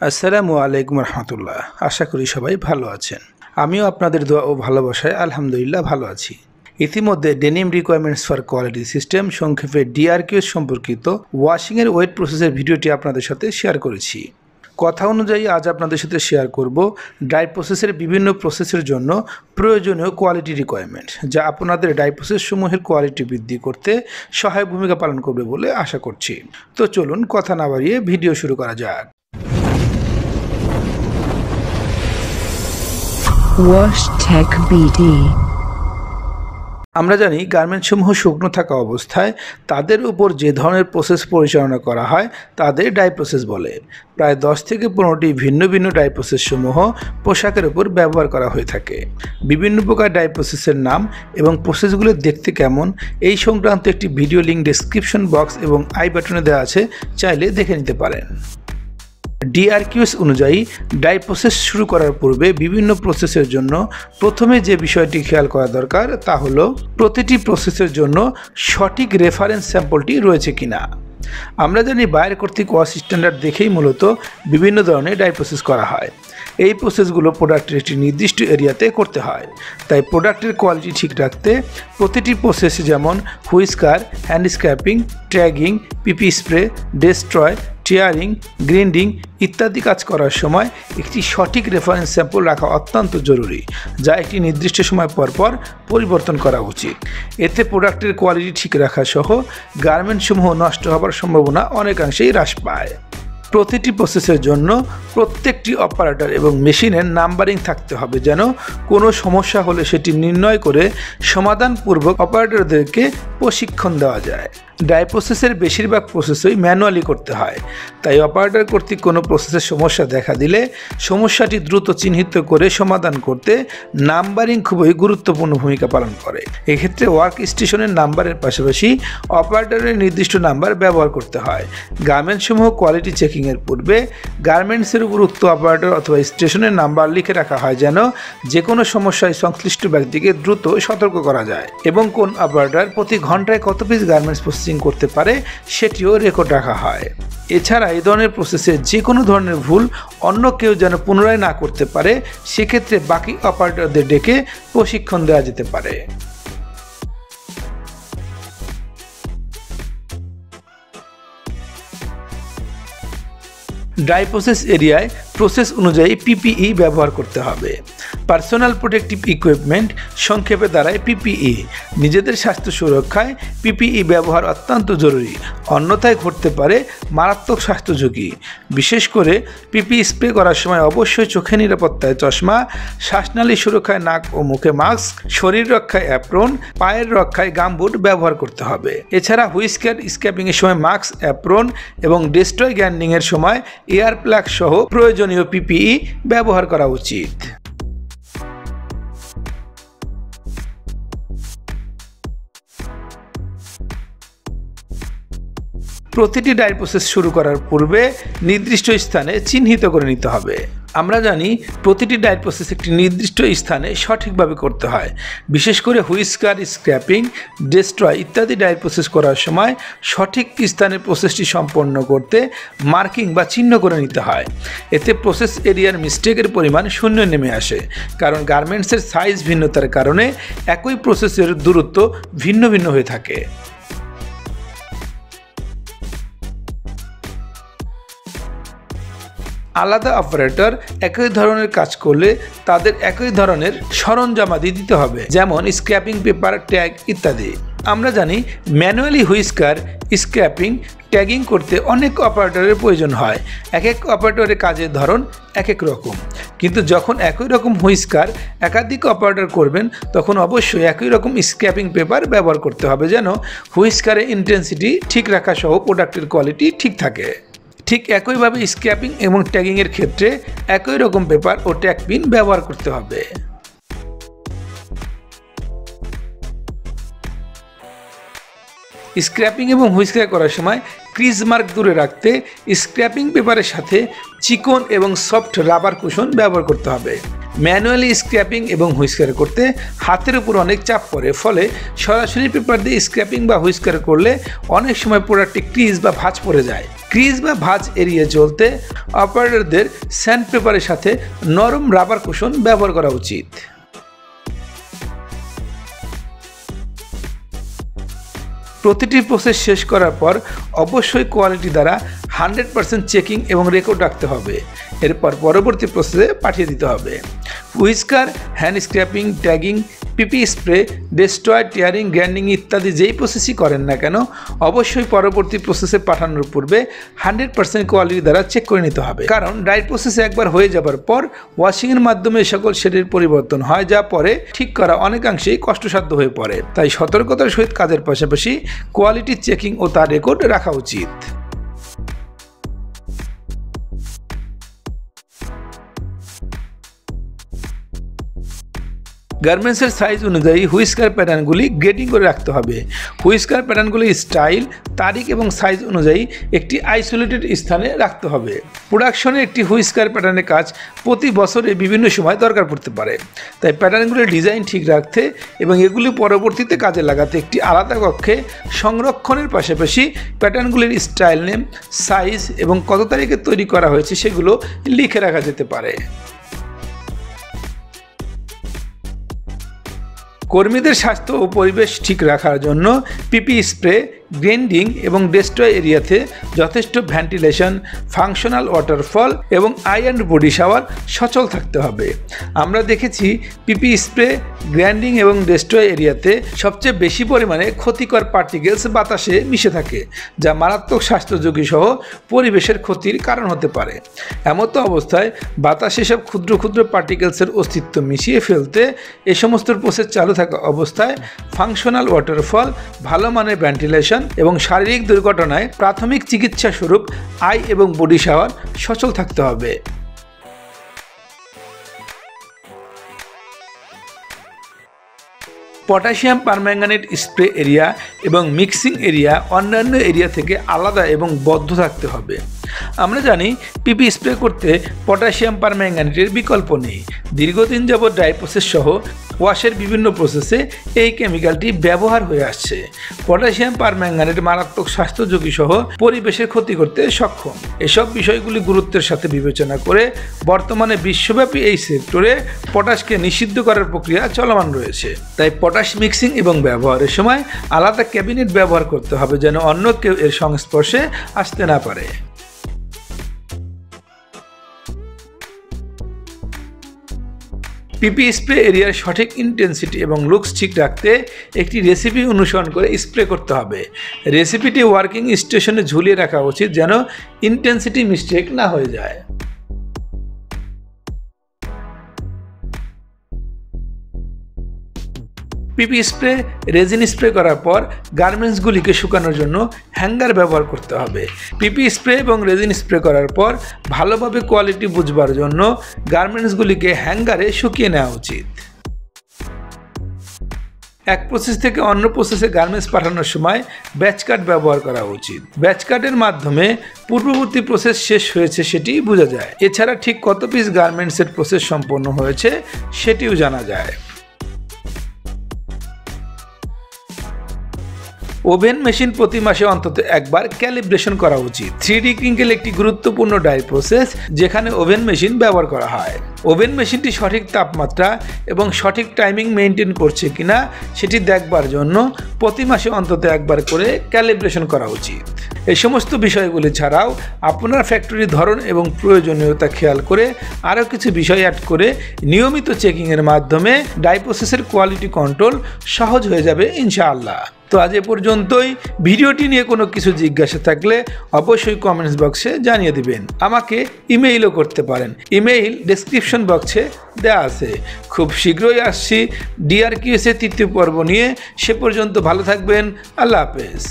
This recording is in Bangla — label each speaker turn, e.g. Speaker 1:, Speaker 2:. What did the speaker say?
Speaker 1: আসসালামু আলাইকুম রহমতুল্লাহ। আশা করি সবাই ভালো আছেন। আমিও আপনাদের দোয়া ও ভালোবাসায় আলহামদুলিল্লাহ ভালো আছি। ইতিমধ্যে denim requirements for quality system সংক্ষেপে DRQS সম্পর্কিত ওয়াশিংয়ের ওয়েট প্রসেসের ভিডিওটি আপনাদের সাথে শেয়ার করেছি। কথা অনুযায়ী আজ আপনাদের সাথে শেয়ার করব ডাই প্রসেসের বিভিন্ন প্রসেসের জন্য প্রয়োজনীয় কোয়ালিটি রিকোয়ারমেন্ট, যা আপনাদের ডাই প্রসেস সমূহের কোয়ালিটি বৃদ্ধি করতে সহায়ক ভূমিকা পালন করবে বলে আশা করছি। তো চলুন কথা না বাড়িয়ে ভিডিও শুরু করা যাক।
Speaker 2: Wash Tech BD।
Speaker 1: আমরা জানি গার্মেন্টসমূহ শুকনো থাকা অবস্থায় তাদের উপর যে ধরনের প্রসেস পরিচালনা করা হয় তাদের ডাই প্রসেস বলে। প্রায় 10 থেকে 15টি ভিন্ন ভিন্ন ডাই প্রসেসসমূহ পোশাকের উপর ব্যবহার করা হয়ে থাকে। বিভিন্ন প্রকার ডাই প্রসেসের নাম এবং প্রসেসগুলো দেখতে কেমন এই সংক্রান্ত একটি ভিডিও লিঙ্ক ডেসক্রিপশন বক্স এবং আই বাটনে দেওয়া আছে, চাইলে দেখে নিতে পারেন। DRQS অনুযায়ী ডাই প্রসেস শুরু করার পূর্বে বিভিন্ন প্রসেসের জন্য প্রথমে যে বিষয়টি খেয়াল করা দরকার তা হলো প্রতিটি প্রসেসের জন্য সঠিক রেফারেন্স স্যাম্পলটি রয়েছে কিনা। আমরা জানি বাইরের কর্তৃক ওয়াশ স্ট্যান্ডার্ড দেখেই মূলত বিভিন্ন ধরনের ডাই প্রসেস করা হয়। এই প্রসেসগুলো প্রোডাক্টের একটি নির্দিষ্ট এরিয়াতে করতে হয়, তাই প্রোডাক্টের কোয়ালিটি ঠিক রাখতে প্রতিটি প্রসেসে যেমন হুইস্কার, হ্যান্ড স্ক্র্যাপিং, ট্যাগিং, পিপি স্প্রে, ডেস্ট্রয়, টিয়ারিং, গ্রিন্ডিং ইত্যাদি কাজ করার সময় একটি সঠিক রেফারেন্স স্যাম্পল রাখা অত্যন্ত জরুরি, যা একটি নির্দিষ্ট সময় পর পরিবর্তন করা উচিত। এতে প্রোডাক্টের কোয়ালিটি ঠিক রাখা সহ গার্মেন্টসমূহ নষ্ট হওয়ার সম্ভাবনা অনেকাংশেই হ্রাস পায়। প্রতিটি প্রসেসের জন্য প্রত্যেকটি অপারেটর এবং মেশিনের নাম্বারিং থাকতে হবে, যেন কোনো সমস্যা হলে সেটি নির্ণয় করে সমাধানপূর্বক অপারেটরদেরকে প্রশিক্ষণ দেওয়া যায়। ডাই প্রসেসের বেশিরভাগ প্রসেসই ম্যানুয়ালি করতে হয়, তাই অপারেটর কর্তৃক কোনো প্রসেসের সমস্যা দেখা দিলে সমস্যাটি দ্রুত চিহ্নিত করে সমাধান করতে নাম্বারিং খুবই গুরুত্বপূর্ণ ভূমিকা পালন করে। এক্ষেত্রে ওয়ার্ক স্টেশনের নাম্বারের পাশাপাশি অপারেটরের নির্দিষ্ট নাম্বার ব্যবহার করতে হয়। গার্মেন্টসমূহ কোয়ালিটি চেকিংয়ের পূর্বে গার্মেন্টসের উপর উক্ত অপারেটর অথবা স্টেশনের নাম্বার লিখে রাখা হয়, যেন যে কোনো সমস্যায় সংশ্লিষ্ট ব্যক্তিকে দ্রুত সতর্ক করা যায় এবং কোন অপারেটর প্রতি ঘন্টায় কত পিস গার্মেন্টস করতে পারে সেটিও রেকর্ড রাখা হয়। এছাড়া এই ধরনের প্রসেসে যে কোনো ধরনের ভুল অন্য কেউ যেন পুনরায় না করতে পারে, সেক্ষেত্রে বাকি অপারেটরদের ডেকে প্রশিক্ষণ দেওয়া যেতে পারে। ডাই প্রসেস এরিয়ায় প্রসেস অনুযায়ী PPE ব্যবহার করতে হবে। পার্সোনাল প্রোটেক্টিভ ইকুইপমেন্ট সংক্ষেপে দাঁড়ায় PPE। নিজেদের স্বাস্থ্য সুরক্ষায় PPE ব্যবহার অত্যন্ত জরুরি, অন্যথায় ঘটতে পারে মারাত্মক স্বাস্থ্য ঝুঁকি। বিশেষ করে PPE স্প্রে করার সময় অবশ্যই চোখের নিরাপত্তায় চশমা, শ্বাসনালী সুরক্ষায় নাক ও মুখে মাস্ক, শরীর রক্ষায় অ্যাপ্রন, পায়ের রক্ষায় গামবুট ব্যবহার করতে হবে। এছাড়া হুইস্কার স্ক্র্যাপিংয়ের সময় মাস্ক, অ্যাপ্রন এবং ডেস্ট্রয় গ্যান্ডিংয়ের সময় এয়ার প্লাগ সহ প্রয়োজনীয় PPE ব্যবহার করা উচিত। প্রতিটি ডাই প্রসেস শুরু করার পূর্বে নির্দিষ্ট স্থানে চিহ্নিত করে নিতে হবে। আমরা জানি প্রতিটি ডাই প্রসেস একটি নির্দিষ্ট স্থানে সঠিকভাবে করতে হয়। বিশেষ করে হুইস্কার, স্ক্র্যাপিং, ডেস্ট্রয় ইত্যাদি ডাই প্রসেস করার সময় সঠিক স্থানে প্রসেসটি সম্পন্ন করতে মার্কিং বা চিহ্ন করে নিতে হয়। এতে প্রসেস এরিয়ার মিস্টেকের পরিমাণ শূন্য নেমে আসে, কারণ গার্মেন্টসের সাইজ ভিন্নতার কারণে একই প্রসেসের দূরত্ব ভিন্ন ভিন্ন হয়ে থাকে। আলাদা অপারেটর একই ধরনের কাজ করলে তাদের একই ধরনের সরঞ্জামাদি দিতে হবে, যেমন স্ক্র্যাপিং পেপার, ট্যাগ ইত্যাদি। আমরা জানি ম্যানুয়ালি হুইস্কার, স্ক্র্যাপিং, ট্যাগিং করতে অনেক অপারেটরের প্রয়োজন হয়। এক এক অপারেটরের কাজের ধরন এক এক রকম, কিন্তু যখন একই রকম হুইস্কার একাধিক অপারেটর করবেন তখন অবশ্যই একই রকম স্ক্র্যাপিং পেপার ব্যবহার করতে হবে, যেন হুইস্কারের ইন্টেন্সিটি ঠিক রাখা সহ প্রোডাক্টের কোয়ালিটি ঠিক থাকে। ঠিক একইভাবে স্ক্র্যাপিং এবং ট্যাগিংয়ের ক্ষেত্রে একই রকম পেপার ও ট্যাগ পিন ব্যবহার করতে হবে। স্ক্র্যাপিং এবং হুইস্কার করার সময় ক্রিজ মার্ক দূরে রাখতে স্ক্র্যাপিং পেপারের সাথে চিকন এবং সফট রাবার কুশন ব্যবহার করতে হবে। ম্যানুয়ালি স্ক্র্যাপিং এবং হুইস্কার করতে হাতের উপর অনেক চাপ পড়ে, ফলে সরাসরি পেপার দিয়ে স্ক্র্যাপিং বা হুইস্কার করলে অনেক সময় প্রোডাক্টে ক্রিজ বা ভাঁজ পড়ে যায়। ক্রিজ বা ভাঁজ এড়িয়ে চলতে অপারেটরদের স্যান্ড পেপারের সাথে নরম রাবার কুশন ব্যবহার করা উচিত। প্রতিটি প্রসেস শেষ করার পর অবশ্যই কোয়ালিটি দ্বারা 100% চেকিং এবং রেকর্ড রাখতে হবে। এরপর পরবর্তী প্রসেসে পাঠিয়ে দিতে হবে। হুইস্কার, হ্যান্ড স্ক্র্যাপিং, ট্যাগিং, পিপি স্প্রে, ডেস্ট্রয়, টিয়ারিং, গ্রাইন্ডিং ইত্যাদি যেই প্রসেসই করেন না কেন অবশ্যই পরবর্তী প্রসেসে পাঠানোর পূর্বে 100% কোয়ালিটি দ্বারা চেক করে নিতে হবে। কারণ ড্রাই প্রসেসে একবার হয়ে যাবার পর ওয়াশিংয়ের মাধ্যমে সকল শেডের পরিবর্তন হয়, যা পরে ঠিক করা অনেকাংশেই কষ্টসাধ্য হয়ে পড়ে। তাই সতর্কতার সহিত কাজের পাশাপাশি কোয়ালিটি চেকিং ও তার রেকর্ড রাখা উচিত। গার্মেন্টসের সাইজ অনুযায়ী হুইস্কার প্যাটার্নগুলি গ্রেডিং করে রাখতে হবে। হুইস্কার প্যাটার্নগুলি স্টাইল, তারিখ এবং সাইজ অনুযায়ী একটি আইসোলেটেড স্থানে রাখতে হবে। প্রোডাকশনে একটি হুইস্কার প্যাটার্নের কাজ প্রতি বছরে বিভিন্ন সময় দরকার পড়তে পারে, তাই প্যাটার্নগুলির ডিজাইন ঠিক রাখতে এবং এগুলি পরবর্তীতে কাজে লাগাতে একটি আলাদা কক্ষে সংরক্ষণের পাশাপাশি প্যাটার্নগুলির স্টাইল নেম, সাইজ এবং কত তারিখে তৈরি করা হয়েছে সেগুলো লিখে রাখা যেতে পারে। কর্মীদের স্বাস্থ্য ও পরিবেশ ঠিক রাখার জন্য পিপি স্প্রে, গ্রাইন্ডিং এবং ডেস্ট্রয় এরিয়াতে যথেষ্ট ভেন্টিলেশন, ফাংশনাল ওয়াটারফল এবং আই অ্যান্ড বডি শাওয়ার সচল থাকতে হবে। আমরা দেখেছি পিপি স্প্রে, গ্রাইন্ডিং এবং ডেস্ট্রয় এরিয়াতে সবচেয়ে বেশি পরিমাণে ক্ষতিকর পার্টিকেলস বাতাসে মিশে থাকে, যা মারাত্মক স্বাস্থ্য ঝুঁকি সহ পরিবেশের ক্ষতির কারণ হতে পারে। এমতো অবস্থায় বাতাসে সব ক্ষুদ্র ক্ষুদ্র পার্টিকেলসের অস্তিত্ব মিশিয়ে ফেলতে এ সমস্ত প্রসেস চালু থাকা অবস্থায় ফাংশনাল ওয়াটারফল, ভালো মানের ভেন্টিলেশন এবং শারীরিক দুর্ঘটনায় প্রাথমিক চিকিৎসা স্বরূপ আই এবং বডি শাওয়ার সচল থাকতে হবে। পটাশিয়াম পারম্যাঙ্গানেট স্প্রে এরিয়া এবং মিক্সিং এরিয়া অন্যান্য এরিয়া থেকে আলাদা এবং বদ্ধ থাকতে হবে। আমরা জানি পিপি স্প্রে করতে পটাশিয়াম পারম্যাঙ্গানেটের বিকল্প নেই। দীর্ঘদিন যাবৎ ড্রাই প্রসেস সহ ওয়াশের বিভিন্ন প্রসেসে এই কেমিক্যালটি ব্যবহার হয়ে আসছে। পটাশিয়াম পারম্যাঙ্গানেট মারাত্মক স্বাস্থ্য ঝুঁকি সহ পরিবেশের ক্ষতি করতে সক্ষম। এসব বিষয়গুলি গুরুত্বের সাথে বিবেচনা করে বর্তমানে বিশ্বব্যাপী এই সেক্টরে পটাশকে নিষিদ্ধ করার প্রক্রিয়া চলমান রয়েছে। তাই পটাশ মিক্সিং এবং ব্যবহারের সময় আলাদা ক্যাবিনেট ব্যবহার করতে হবে, যেন অন্য কেউ এর সংস্পর্শে আসতে না পারে। পিপি স্প্রে এরিয়ার সঠিক ইন্টেন্সিটি এবং লুকস ঠিক রাখতে একটি রেসিপি অনুসরণ করে স্প্রে করতে হবে। রেসিপিটি ওয়ার্কিং স্টেশনে ঝুলিয়ে রাখা উচিত, যেন ইন্টেন্সিটি মিস্টেক না হয়ে যায়। পিপি স্প্রে, রেজিন স্প্রে করার পর গার্মেন্টসগুলিকে শুকানোর জন্য হ্যাঙ্গার ব্যবহার করতে হবে। পিপি স্প্রে এবং রেজিন স্প্রে করার পর ভালোভাবে কোয়ালিটি বুঝবার জন্য গার্মেন্টসগুলিকে হ্যাঙ্গারে শুকিয়ে নেওয়া উচিত। এক প্রসেস থেকে অন্য প্রসেসে গার্মেন্টস পাঠানোর সময় ব্যাচ কাট ব্যবহার করা উচিত। ব্যাচ কাটের মাধ্যমে পূর্ববর্তী প্রসেস শেষ হয়েছে সেটি বোঝা যায়। এছাড়া ঠিক কত পিস গার্মেন্টসের প্রসেস সম্পন্ন হয়েছে সেটিও জানা যায়। ওভেন মেশিন প্রতি মাসে অন্তত একবার ক্যালিব্রেশন করা উচিত। 3D ক্রিঙ্কেল একটি গুরুত্বপূর্ণ ডাই প্রসেস যেখানে ওভেন মেশিন ব্যবহার করা হয়। ওভেন মেশিনটি সঠিক তাপমাত্রা এবং সঠিক টাইমিং মেনটেন করছে কিনা সেটি দেখবার জন্য প্রতি মাসে অন্তত একবার করে ক্যালিব্রেশন করা উচিত। এই সমস্ত বিষয়গুলি ছাড়াও আপনার ফ্যাক্টরির ধরন এবং প্রয়োজনীয়তা খেয়াল করে আরও কিছু বিষয় অ্যাড করে নিয়মিত চেকিংয়ের মাধ্যমে ডাই প্রসেসের কোয়ালিটি কন্ট্রোল সহজ হয়ে যাবে ইনশাআল্লাহ। তো আজ এ পর্যন্তই। ভিডিওটি নিয়ে কোনো কিছু জিজ্ঞাসা থাকলে অবশ্যই কমেন্টস বক্সে জানিয়ে দিবেন। আমাকে ইমেইলও করতে পারেন, ইমেইল ডেসক্রিপশন বক্সে দেওয়া আছে। খুব শীঘ্রই আসছি DRQS এর 3য় পর্ব নিয়ে। সে পর্যন্ত ভালো থাকবেন। আল্লাহ হাফেজ।